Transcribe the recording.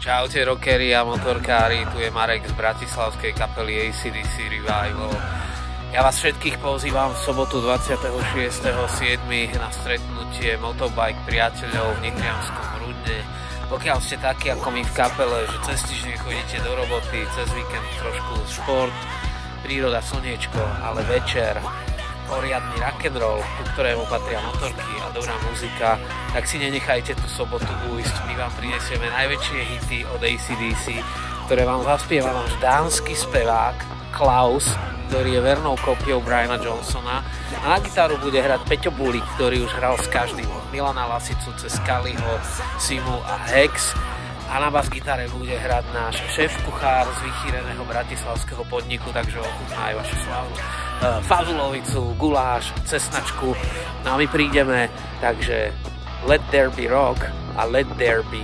Čaute rockery a motorkári, tu je Marek z bratislavskej kapely AC/DC Revival. Ja vás všetkých pozývam v sobotu 26.7. na stretnutie Motobike priateľov v Nitrianskom Rudne. Pokiaľ ste takí ako my v kapele, že cez týždeň chodíte do roboty, cez víkend trošku šport, príroda, slniečko, ale večer poriadny rock'n'roll, ku ktorému patria motorky a dobrá muzika, tak si nenechajte tú sobotu ujsť. My vám prinesieme najväčšie hity od AC/DC, ktoré vám zaspieva náš dánsky spevák Klaus, ktorý je vernou kópiou Briana Johnsona. A na gitaru bude hrať Peťo Bulík, ktorý už hral s každým od Milana Lasicu cez Kaliho, Simu a Hex. A na bas-gitare bude hrať náš šéf-kuchár z vychýreného bratislavského podniku, takže ochutná aj vašu slavnú fazulovicu, guláš, cesnačku. No a my prídeme, takže let there be rock a let there be